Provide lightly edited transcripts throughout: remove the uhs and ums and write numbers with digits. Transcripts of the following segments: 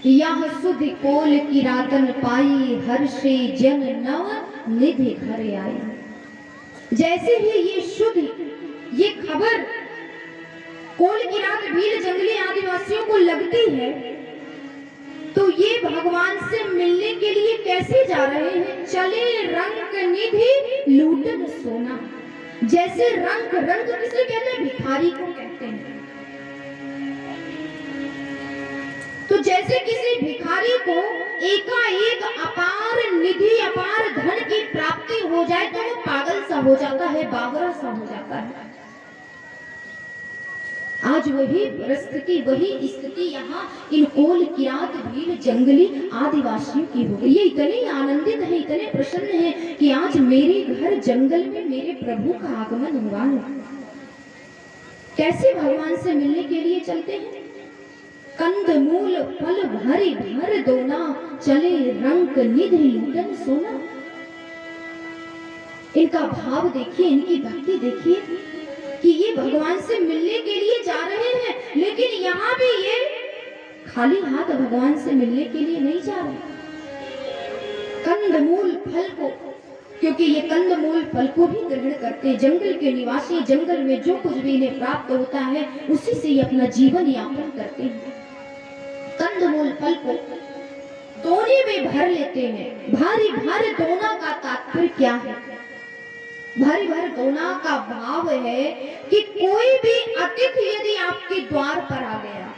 यह सुध कोल की रातन पाई, हर्षे जन नव निधि घर आई। जैसे ही ये शुद्ध ये खबर कोल की रात भील जंगली आदिवासियों को लगती है, तो ये भगवान से मिलने के लिए कैसे जा रहे हैं? चले रंग निधि लूटन सोना। जैसे रंग रंग किसे कहते हैं? भिखारी को कहते हैं। तो जैसे किसी भिखारी को एकाएक अपार निधि अपार धन की प्राप्ति हो जाए तो वो पागल सा हो जाता है, बावरा सा हो जाता है। आज वही परिस्थिति वही स्थिति यहाँ इन कोल किरात भील जंगली आदिवासियों की हो गई। ये इतने आनंदित है, इतने प्रसन्न है कि आज मेरे घर जंगल में मेरे प्रभु का आगमन हुआ है। कैसे भगवान से मिलने के लिए चलते हैं? कंद मूल फल भरी भर दोना, चले रंग निधि लूटन सोना। इनका भाव देखिए, इनकी भक्ति देखिए कि ये भगवान से मिलने के लिए जा रहे हैं, लेकिन यहाँ भी ये खाली हाथ भगवान से मिलने के लिए नहीं जा रहे। कंदमूल फल को, क्योंकि ये कंदमूल फल को भी ग्रहण करते हैं। जंगल के निवासी जंगल में जो कुछ भी इन्हें प्राप्त होता है उसी से ये अपना जीवन यापन करते हैं। कंदमूल फल को दोने में भर लेते हैं। भारी भर दोना का तात्पर्य क्या है? भारी भर दोना का भाव है कि कोई भी अतिथि यदि आपके द्वार पर आ गया,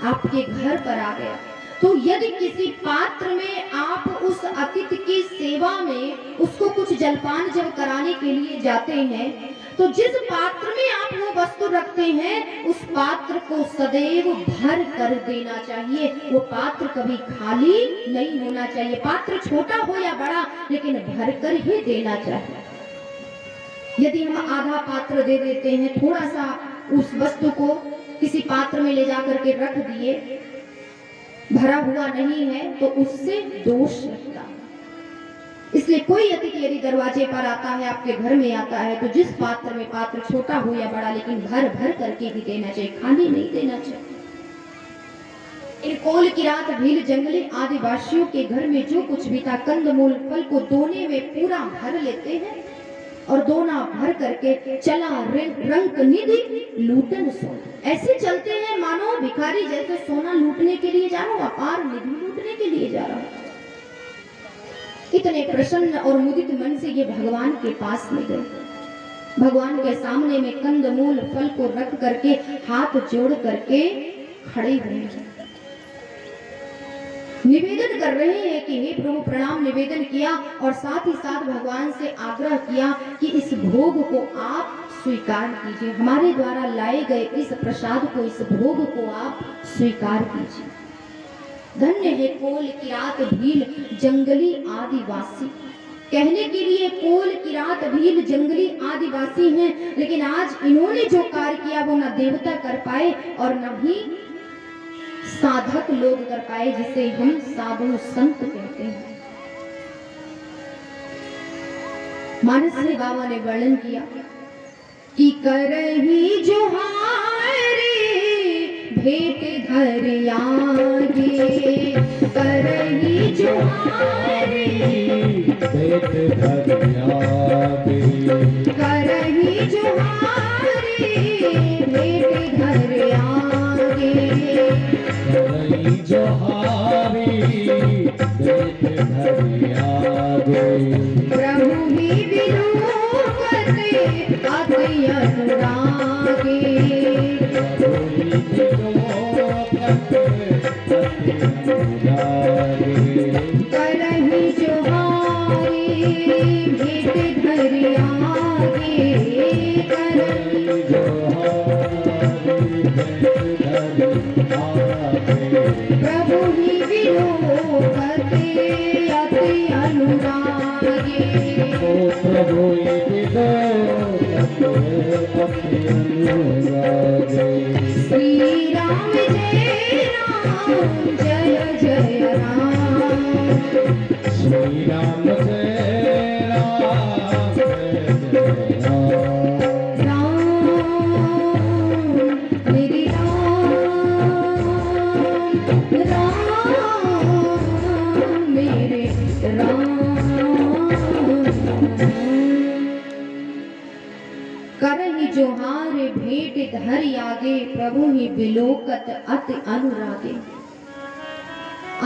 आपके घर पर आ गया, तो यदि किसी पात्र में आप उस अतिथि की सेवा में उसको कुछ जलपान जब कराने के लिए जाते हैं, तो जिस पात्र में आप वो वस्तु रखते हैं उस पात्र को सदैव भर कर देना चाहिए। वो पात्र कभी खाली नहीं होना चाहिए। पात्र छोटा हो या बड़ा, लेकिन भर कर ही देना चाहिए। यदि हम आधा पात्र दे देते हैं, थोड़ा सा उस वस्तु को किसी पात्र में ले जाकर के रख दिए, भरा हुआ नहीं है, तो उससे दोष लगता है। इसलिए कोई अतिथि यदि दरवाजे पर आता है, आपके घर में आता है, तो जिस पात्र में, पात्र छोटा हो या बड़ा, लेकिन भर भर करके भी देना चाहिए, खाली नहीं देना चाहिए। इन कोल किरात भील जंगली आदिवासियों के घर में जो कुछ भी था, कंदमूल फल को दोने में पूरा भर लेते हैं और दोना भर करके चला रंग निधि लूटन सोना। ऐसे चलते हैं मानो भिखारी जैसे सोना लूटने के लिए जा रहा हो, अपार निधि लूटने के लिए जा रहा हो। इतने प्रसन्न और मुदित मन से ये भगवान के पास ले गए। भगवान के सामने में कंदमूल फल को रख करके हाथ जोड़ करके खड़े हुए हैं, निवेदन कर रहे हैं कि हे प्रभु प्रणाम निवेदन किया, और साथ ही साथ भगवान से आग्रह किया कि इस भोग को आप स्वीकार कीजिए। हमारे द्वारा लाए गए इस प्रसाद को, इस भोग को आप स्वीकार कीजिए। धन्य है कोल किरात भील जंगली आदिवासी। कहने के लिए कोल किरात भील जंगली आदिवासी हैं, लेकिन आज इन्होंने जो कार्य किया वो न देवता कर पाए और न ही साधक लोग कर पाए, जिसे हम साधु संत कहते हैं। मानस में बाबा ने वर्णन किया कि करही जोहारी भेंट घर आगे, करही जोहारी भेंट घर आगे, करही जोहारी भेंट घर आगे, करही जोहारी भेंट घर आगे। प्रभु ही विरूपते अति अनुरागे, करही जोहारी भेंट घर आगे, करही जोहारी भेंट घर आगे। प्रभु ही विरूपते अति अनुरागे, प्रभु ही विरूपते अति अनुरागे। श्री राम जय राम जय जय राम। श्री राम जय राम जय जय राम। राम मेरे राम मेरे राम। करहि जोहार भेंट धरि आगे, प्रभु ही बिलोकत अति अनुरागे।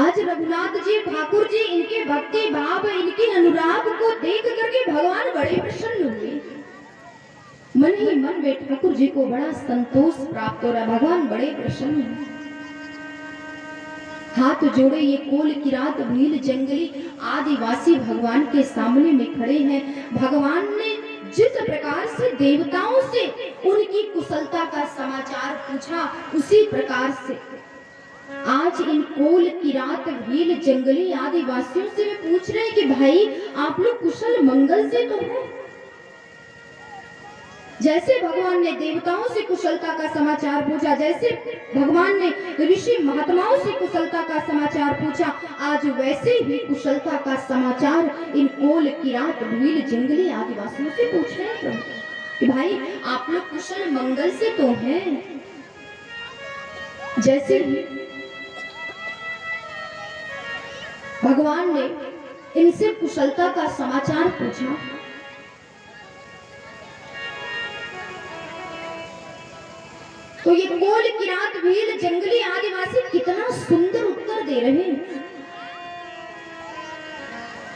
आज रघुनाथ जी ठाकुर जी इनके भक्ति भाव इनके अनुराग को देख करके भगवान बड़े प्रसन्न हुए। मन ही मन में ठाकुर जी को बड़ा संतोष प्राप्त हो रहा। भगवान बड़े प्रसन्न हैं। हाथ जोड़े ये कोल किरात भील जंगली आदिवासी भगवान के सामने में खड़े हैं। भगवान ने जिस प्रकार से देवताओं से उनकी कुशलता का समाचार पूछा, उसी प्रकार से आज इन कोल किरात भील जंगली आदिवासियों से वे पूछ रहे हैं कि भाई आप लोग कुशल मंगल से तो हो। जैसे भगवान ने देवताओं से कुशलता का समाचार पूछा, जैसे भगवान ने ऋषि महात्माओं से कुशलता का समाचार पूछा, आज वैसे ही कुशलता का समाचार इन कोल किरात भील जंगली आदिवासियों से पूछ रहे हैं कि भाई आप लोग कुशल मंगल से तो हैं। जैसे भगवान ने इनसे कुशलता का समाचार पूछा, तो ये कोल किरात भील जंगली आदिवासी कितना सुंदर उत्तर दे रहे हैं।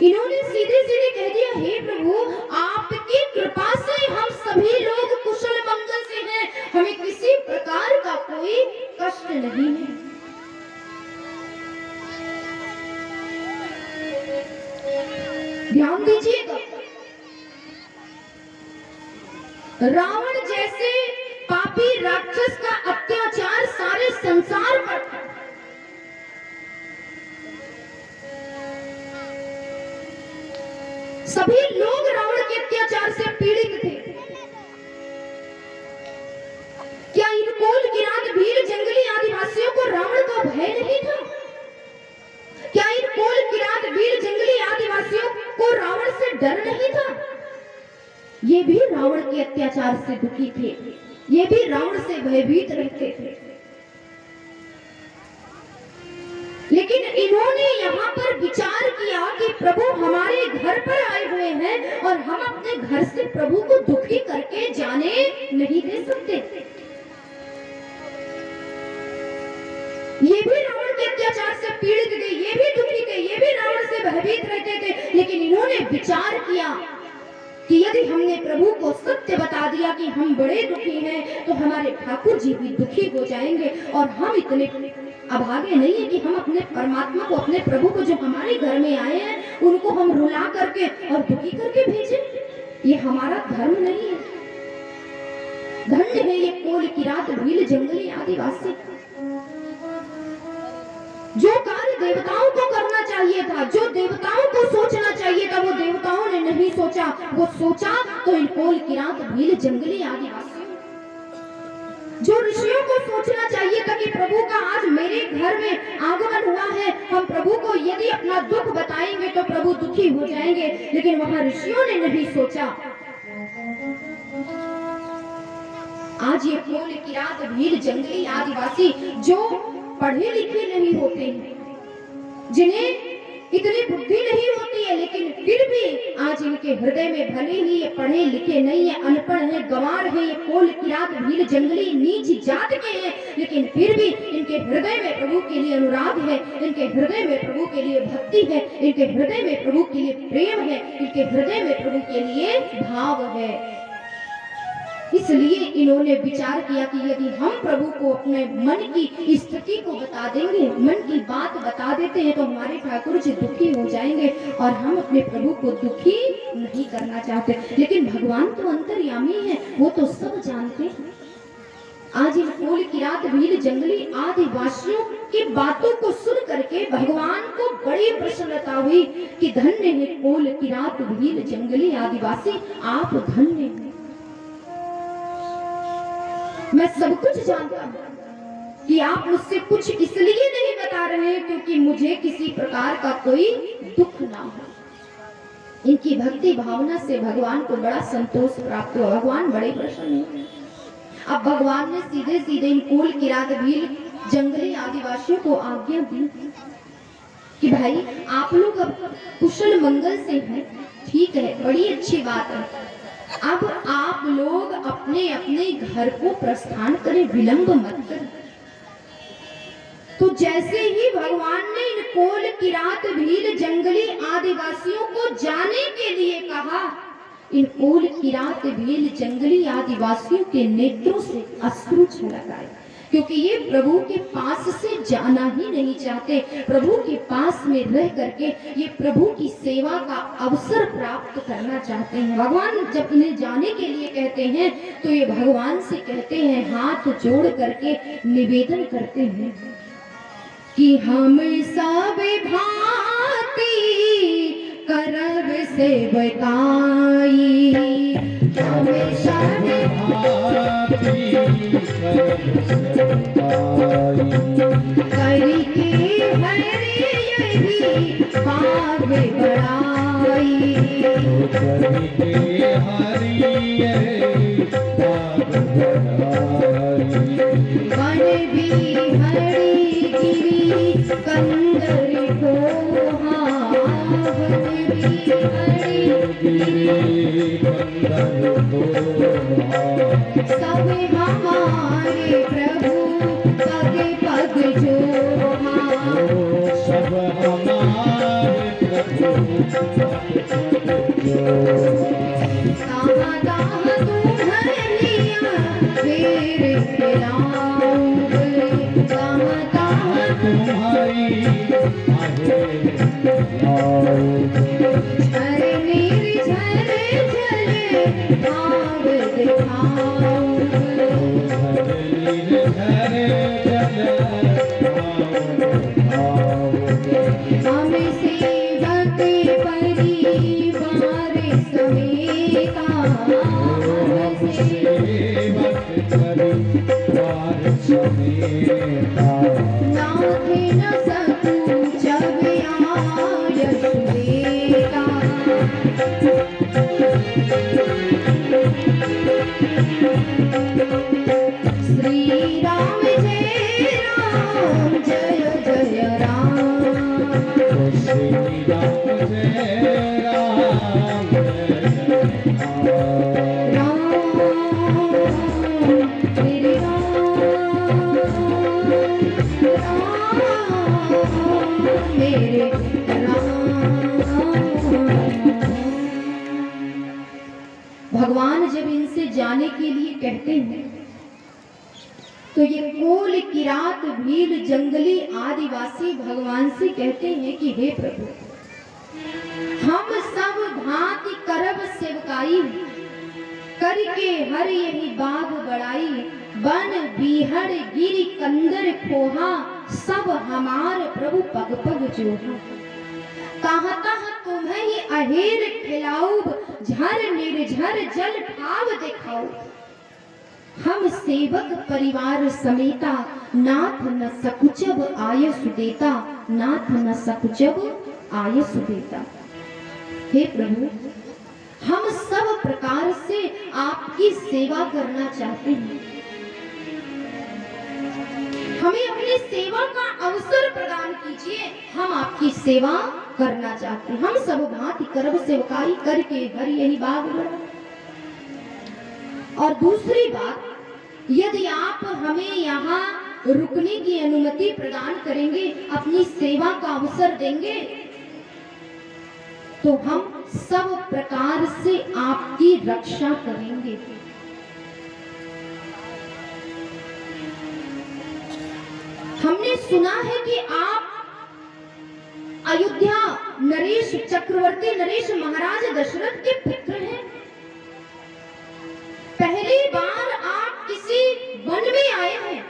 इन्होंने सीधे सीधे कह दिया, हे प्रभु आपकी कृपा से हम सभी लोग कुशल मंगल से हैं, हमें किसी प्रकार का कोई कष्ट नहीं है। ध्यान दीजिएगा, रावण जैसे पापी राक्षस का अत्याचार सारे संसार पर था। सभी लोग रावण के अत्याचार से पीड़ित थे। क्या इन कोल किरात भील जंगली आदिवासियों को रावण का भय नहीं था? क्या इन कोल किरात भील जंगली आदिवासियों को रावण से डर नहीं था? ये भी रावण के अत्याचार से दुखी थे, ये भी रावण से भयभीत रहते थे। लेकिन इन्होंने यहाँ पर विचार किया कि प्रभु हमारे घर पर आए हुए हैं और हम अपने घर से प्रभु को दुखी करके जाने नहीं दे सकते। ये भी रावण के अत्याचार से पीड़ित थे, ये भी दुखी थे, ये भी रावण से भयभीत रहते थे। लेकिन इन्होंने विचार किया कि यदि हमने प्रभु को सत्य बता दिया कि हम बड़े दुखी हैं, तो हमारे ठाकुर जी भी दुखी हो जाएंगे और हम इतने अभागे नहीं है कि हम अपने परमात्मा को, अपने प्रभु को जो हमारे घर में आए हैं, उनको हम रुला करके और दुखी करके भेजें। ये हमारा धर्म नहीं है। धन्य है ये कोल किरात भील जंगली आदिवासी। जो कार्य देवताओं को करना चाहिए था, जो देवताओं को सोचना चाहिए था, वो देवताओं ने नहीं सोचा। वो सोचा तो इन कोल किरात भील जंगली आदिवासी। जो ऋषियों को सोचना चाहिए था कि प्रभु का आज मेरे घर में आगमन हुआ है, हम प्रभु को यदि अपना दुख बताएंगे तो प्रभु दुखी हो जाएंगे, लेकिन वहां ऋषियों ने नहीं सोचा। आज ये कोल किरात भील जंगली आदिवासी जो पढ़े लिखे नहीं होते हैं, जिन्हें इतनी बुद्धि नहीं होती है, लेकिन फिर भी आज इनके हृदय में भले ही ये पढ़े लिखे नहीं है, अनपढ़ है, गंवार है, ये कोल किरात भील जंगली नीच जात के हैं, लेकिन फिर भी इनके हृदय में प्रभु के लिए अनुराग है, इनके हृदय में प्रभु के लिए भक्ति है, इनके हृदय में प्रभु के लिए प्रेम है, इनके हृदय में प्रभु के लिए भाव है। इसलिए इन्होंने विचार किया कि यदि हम प्रभु को अपने मन की स्थिति को बता देंगे, मन की बात बता देते हैं, तो हमारे ठाकुर जी दुखी हो जाएंगे और हम अपने प्रभु को दुखी नहीं करना चाहते। लेकिन भगवान तो अंतर्यामी है, वो तो सब जानते हैं। आज इन कोल किरात भील जंगली आदिवासियों की बातों को सुन करके भगवान को बड़ी प्रसन्नता हुई कि धन्य है कोल किरात भील जंगली आदिवासी, आप धन्य हैं। मैं सब कुछ जानता हूँ कि आप मुझसे कुछ इसलिए नहीं बता रहे हैं क्योंकि मुझे किसी प्रकार का कोई दुख ना हो। इनकी भक्ति भावना से भगवान को बड़ा संतोष प्राप्त हुआ। भगवान बड़े प्रसन्न हुए। अब भगवान ने सीधे सीधे इन कुल किरात भील जंगली आदिवासियों को आज्ञा दी कि भाई आप लोग अब कुशल मंगल से हैं, ठीक है, बड़ी अच्छी बात है। अब आप लोग अपने अपने घर को प्रस्थान करें, विलंब मत करें। तो जैसे ही भगवान ने इन कोल किरात भील जंगली आदिवासियों को जाने के लिए कहा, इन कोल किरात भील जंगली आदिवासियों के नेत्रों से अश्रु छलक आए, क्योंकि ये प्रभु के पास से जाना ही नहीं चाहते। प्रभु के पास में रह करके ये प्रभु की सेवा का अवसर प्राप्त करना चाहते हैं। भगवान जब इन्हें जाने के लिए कहते हैं तो ये भगवान से कहते हैं, हाथ जोड़ करके निवेदन करते हैं कि हम सब भांति करब सेवकाई, हम सब करके हरि यही पाव बढ़ाई, करके हरि यही पाव बढ़ाई। बन भी हरि गिरी कंदर कोहा, बन भी हरि गिरी कंदर कोहा, सब हमारे प्रभु पग पग जोहा, सब हमारे प्रभु कहाँ कहाँ तुम्हारियाँ फेर खिलाऊंगे, कहाँ कहाँ तुम्हारी झरने झरे झरे भाव दिखाऊंगे, हम सेवक परिवार समेता, हम सेवक नाथ न सकूं जब आयस देता, श्री राम जय राम जय जय राम, श्री राम जय राम राम श्री राम, राम मेरे राम। भगवान जब इनसे जाने के लिए कहते हैं तो ये कोल किरात भील जंगली आदिवासी भगवान से कहते हैं कि हे प्रभु, हम सब भांति करब सेवकाई, करके हर यही बाग बढ़ाई, बन बीहड़ गिरी कंदर खोहा, सब हमार प्रभु पग पग जोहा, कहाँ कहाँ तुम्हें ही अहेर खिलाऊब, झर निर्झर जल ठाव दिखाऊ, हम सेवक परिवार समेता, नाथ न सकुचब आयस देता, नाथ न सकुचब आयस देता। हे प्रभु, हम सब प्रकार से आपकी सेवा करना चाहते हैं, हमें अपनी सेवा का अवसर प्रदान कीजिए, हम आपकी सेवा करना चाहते हैं। हम सब भांति करब सेवकाई, करके हर यही बाग बढ़ा। और दूसरी बात, यदि आप हमें यहाँ रुकने की अनुमति प्रदान करेंगे, अपनी सेवा का अवसर देंगे, तो हम सब प्रकार से आपकी रक्षा करेंगे। हमने सुना है कि आप अयोध्या नरेश चक्रवर्ती नरेश महाराज दशरथ के पुत्र हैं। पहली बार आप किसी वन में आए हैं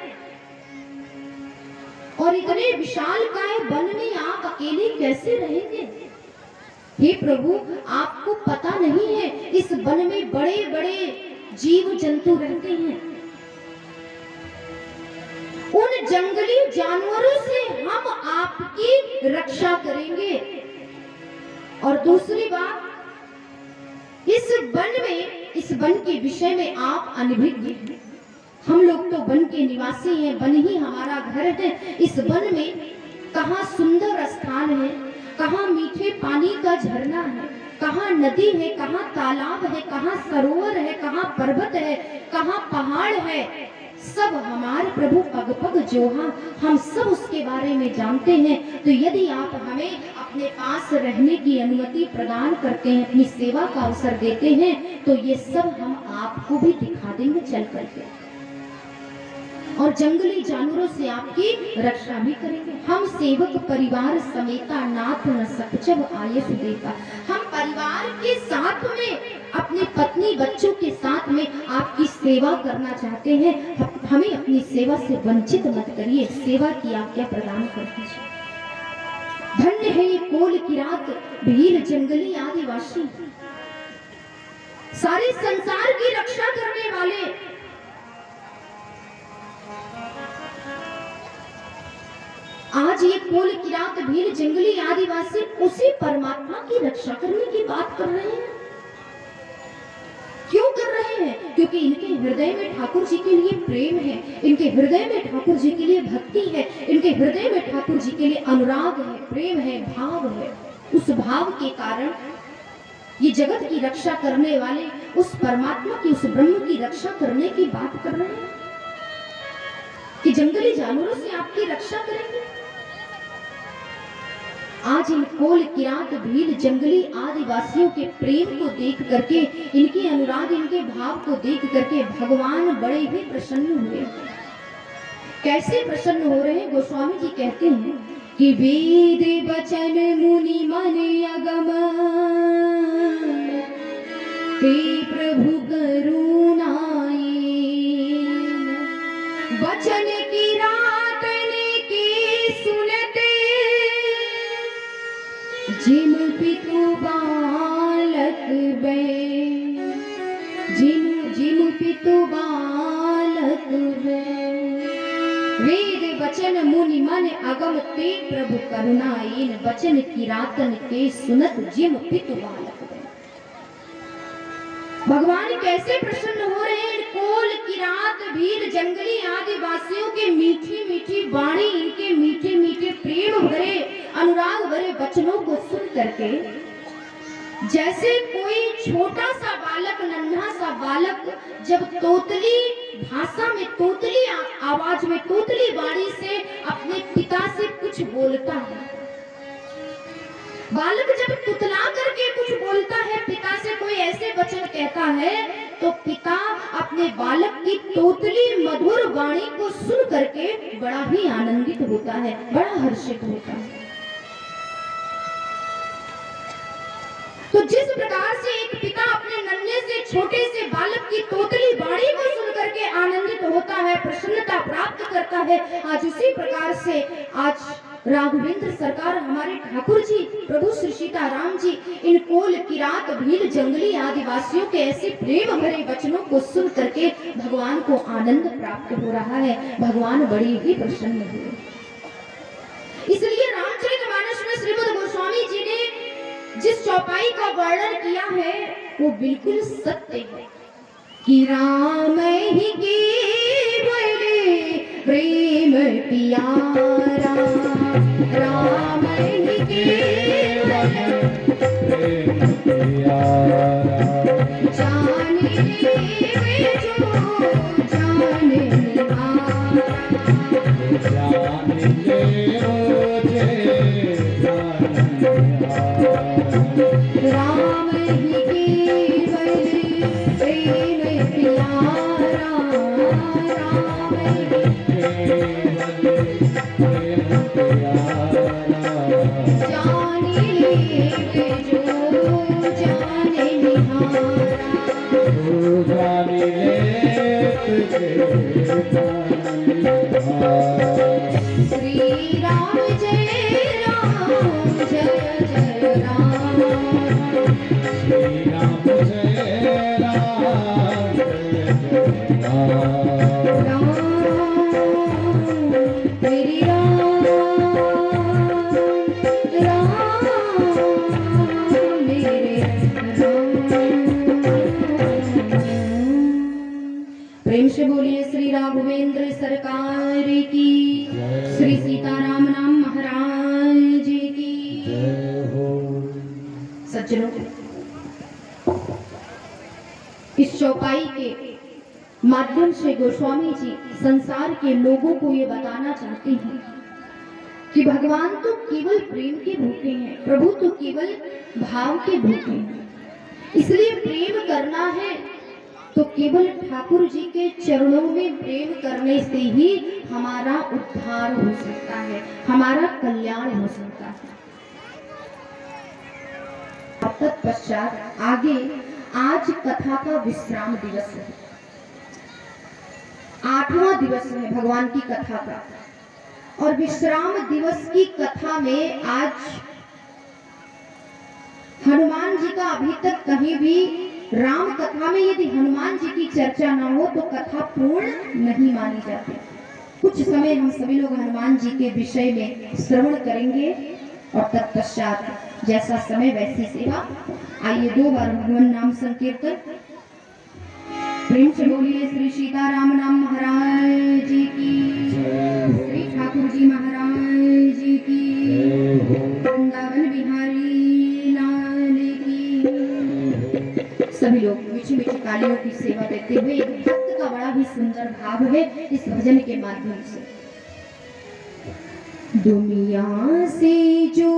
और इतने विशालकाय वन में आप अकेले कैसे रहेंगे? हे प्रभु, आपको पता नहीं है इस वन में बड़े बड़े जीव जंतु रहते हैं, जंगली जानवरों से हम आपकी रक्षा करेंगे। और दूसरी बात, इस वन के विषय में आप अनभिज्ञ हैं। हम लोग तो वन के निवासी हैं, वन ही हमारा घर है। इस वन में कहाँ सुंदर स्थान है, कहाँ मीठे पानी का झरना है, कहाँ नदी है, कहाँ तालाब है, कहाँ सरोवर है, कहाँ पर्वत है, कहाँ पहाड़ है, सब हमारे प्रभु पग जोहा, हम सब उसके बारे में जानते हैं। तो यदि आप हमें अपने पास रहने की अनुमति प्रदान करते हैं, अपनी सेवा का अवसर देते हैं, तो ये सब हम आपको भी दिखा देंगे चल करके, और जंगली जानवरों से आपकी रक्षा भी करेंगे। हम सेवक परिवार समेता नाथ न सकचब आये सुदेता। हम परिवार के साथ में, अपनी पत्नी बच्चों के साथ में आपकी सेवा करना चाहते हैं। हमें अपनी सेवा से वंचित मत करिए, सेवा की आज्ञा प्रदान कर दीजिए। धन्य है ये कोल किरात भील जंगली आदिवासी, सारे संसार की रक्षा करने वाले। आज ये कोल किरात भील जंगली आदिवासी उसी परमात्मा की रक्षा करने की बात कर रहे हैं। क्यों कर रहे हैं? क्योंकि इनके हृदय में ठाकुर जी के लिए प्रेम है, इनके हृदय में ठाकुर जी के लिए भक्ति है, इनके हृदय में ठाकुर जी के लिए अनुराग है, प्रेम है, भाव है। उस भाव के कारण ये जगत की रक्षा करने वाले उस परमात्मा की, उस ब्रह्म की रक्षा करने की बात कर रहे हैं कि जंगली जानवरों से आपकी रक्षा करेंगे। आज इन कोल किरात भील जंगली आदिवासियों के प्रेम को देख करके, इनके अनुराग, इनके भाव को देख करके भगवान बड़े ही प्रसन्न हुए। कैसे प्रसन्न हो रहे हैं? गोस्वामी जी कहते हैं कि वेद वचन मुनि मन अगम, हे प्रभु करुणाए, वचन की रात ने की सुनते, जिम पितु बालक बे, जिम पितु बालक बे। वेद वचन मुनि मन अगम ते प्रभु करुणाएन, वचन की रातन के सुनत जिम पितु बालक बे। भगवान कैसे प्रसन्न हो रहे हैं? कोल किरात भील जंगली आदिवासियों के मीठी मीठी वाणी, इनके मीठे मीठे प्रेम भरे अनुराग भरे वचनों को सुन करके, जैसे कोई छोटा सा बालक, नन्हा सा बालक जब तोतली भाषा में, तोतली आवाज में, तोतली वाणी से अपने पिता से कुछ बोलता है। बालक जब तुतला करके कुछ बोलता है, पिता से कोई ऐसे वचन कहता है, तो पिता अपने बालक की तोतली मधुर वाणी को सुन करके बड़ा ही आनंदित होता है, बड़ा हर्षित होता है। तो जिस प्रकार से एक पिता अपने नन्हे से छोटे से बालक की तोतली वाणी को सुन करके आनंदित होता है, प्रसन्नता प्राप्त करता है, आज उसी प्रकार से आज राघवेंद्र सरकार हमारे ठाकुर जी प्रभु श्री सीताराम जी इन कोल किरात भील जंगली आदिवासियों के ऐसे प्रेम भरे वचनों को सुन करके भगवान को आनंद प्राप्त हो रहा है। भगवान बड़ी ही प्रसन्न हुए। इसलिए रामचरितमानस में श्रीमद् गोस्वामी जी ने जिस चौपाई का वर्णन किया है वो बिल्कुल सत्य है कि राम ही केवल प्रेम प्यारा, राम ही केवल प्रेम प्यारा, जाने वे जो जाने निहारा, जान ले ओ जे जान निहारा। राम ही केवल प्रेम प्यारा, राम ही जाने वे जो जाने निहारा। जाने ले तुझे जान निहारा। श्री राम जय राम, जय जय राम, श्री राम जय राम, जय जय राम। राम प्रेम से बोलिए श्री राघवेंद्र सरकार की, श्री सीताराम नाम महाराज की जय हो। सज्जनों, इस चौपाई के माध्यम से गोस्वामी जी संसार के लोगों को ये बताना चाहते हैं कि भगवान तो केवल प्रेम के भूखे हैं, प्रभु तो केवल भाव के भूखे हैं। इसलिए प्रेम करना है तो केवल ठाकुर जी के चरणों में प्रेम करने से ही हमारा उद्धार हो सकता है, हमारा कल्याण हो सकता है। तत्पश्चात आगे आज कथा का विश्राम दिवस है, 8वां दिवस है भगवान की कथा का। और विश्राम दिवस की कथा में आज हनुमान जी का अभी तक कहीं भी राम कथा में यदि हनुमान जी की चर्चा ना हो तो कथा पूर्ण नहीं मानी जाती। कुछ समय हम सभी लोग हनुमान जी के विषय में श्रवण करेंगे और तत्पश्चात जैसा समय वैसी सेवा। आइए 2 बार भगवान नाम संकीर्तन। प्रेम से बोलिए श्री सीताराम नाम महाराज जी की, श्री ठाकुर जी महाराज जी की, वृंदावन बिहारी लाल की। सभी लोग मीठी मीठी तालियों की सेवा देते हुए एक भक्त का बड़ा ही सुंदर भाव है इस भजन के माध्यम से। दुनिया से जो